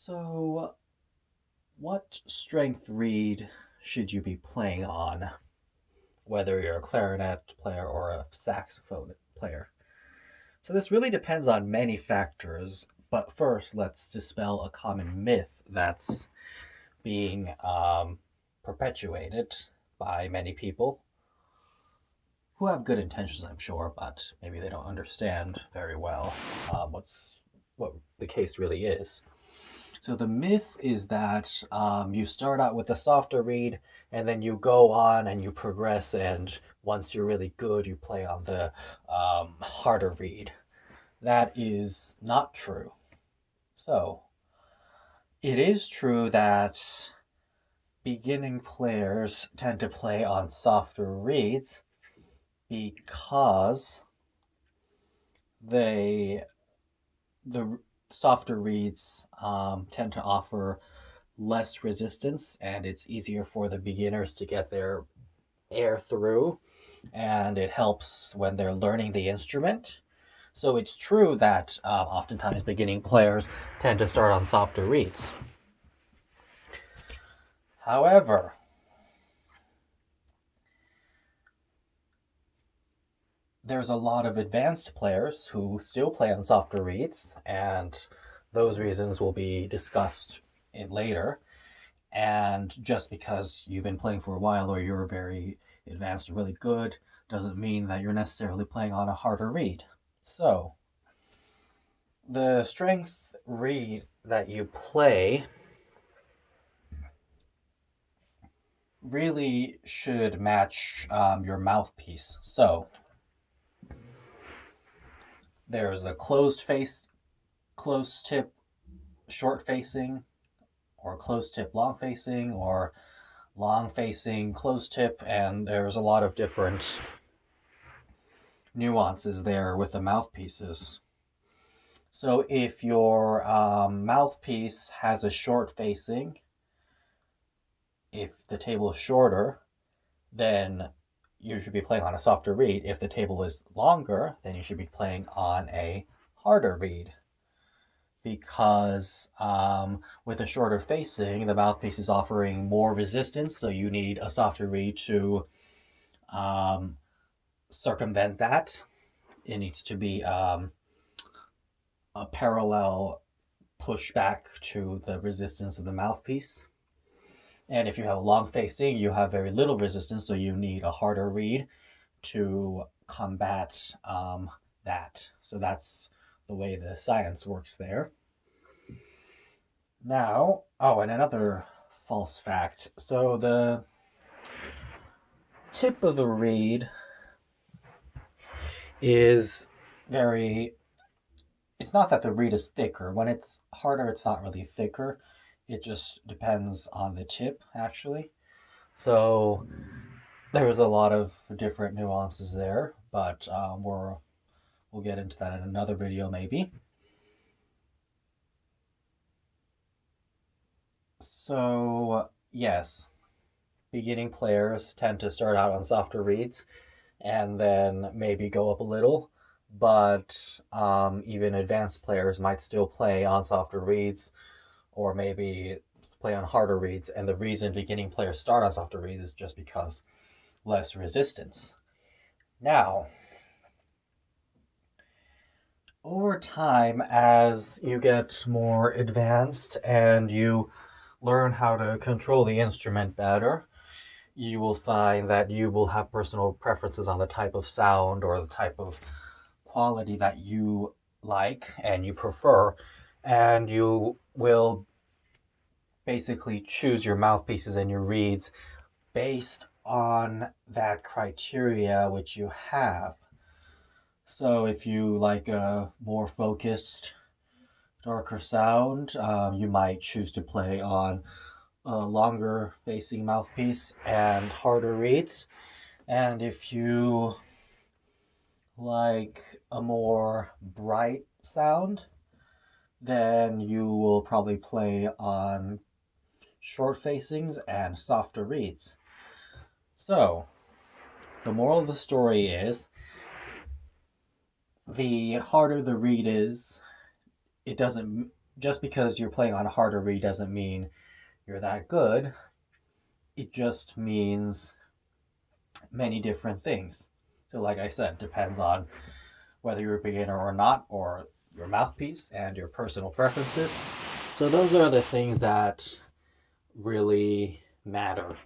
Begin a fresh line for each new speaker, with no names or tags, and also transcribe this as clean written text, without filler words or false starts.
So, what strength reed should you be playing on, whether you're a clarinet player or a saxophone player? So, this really depends on many factors, but first, let's dispel a common myth that's being perpetuated by many people who have good intentions, I'm sure, but maybe they don't understand very well what the case really is. So the myth is that you start out with a softer reed, and then you go on and you progress, and once you're really good, you play on the harder reed. That is not true. So it is true that beginning players tend to play on softer reeds because they the softer reeds tend to offer less resistance, and it's easier for the beginners to get their air through, and it helps when they're learning the instrument. So it's true that oftentimes beginning players tend to start on softer reeds. However, there's a lot of advanced players who still play on softer reeds, and those reasons will be discussed in later. And just because you've been playing for a while or you're very advanced or really good doesn't mean that you're necessarily playing on a harder reed. So, the strength reed that you play really should match your mouthpiece. So, there's a closed tip, short facing, or closed tip, long facing, or long facing, closed tip, and there's a lot of different nuances there with the mouthpieces. So if your mouthpiece has a short facing, if the table is shorter, then you should be playing on a softer reed. If the table is longer, then you should be playing on a harder reed. Because with a shorter facing, the mouthpiece is offering more resistance, so you need a softer reed to um, circumvent that. It needs to be a parallel pushback to the resistance of the mouthpiece. And if you have a long facing, you have very little resistance, so you need a harder reed to combat that. So that's the way the science works there. Now, oh, and another false fact. So the tip of the reed is very. It's not that the reed is thicker. When it's harder, it's not really thicker. It just depends on the tip, actually. So there's a lot of different nuances there, but we'll get into that in another video maybe. So yes, beginning players tend to start out on softer reeds and then maybe go up a little, but even advanced players might still play on softer reeds or maybe play on harder reeds. And the reason beginning players start on softer reeds is just because less resistance. Now, over time, as you get more advanced and you learn how to control the instrument better, you will find that you will have personal preferences on the type of sound or the type of quality that you like and you prefer, and you will basically choose your mouthpieces and your reeds based on that criteria which you have. So if you like a more focused, darker sound, you might choose to play on a longer facing mouthpiece and harder reeds. And if you like a more bright sound, then you will probably play on short facings and softer reeds. So, the moral of the story is the harder the reed is, it doesn't just because you're playing on harder reed doesn't mean you're that good. It just means many different things. So, like I said, depends on whether you're a beginner or not, or your mouthpiece and your personal preferences. So, those are the things that really matter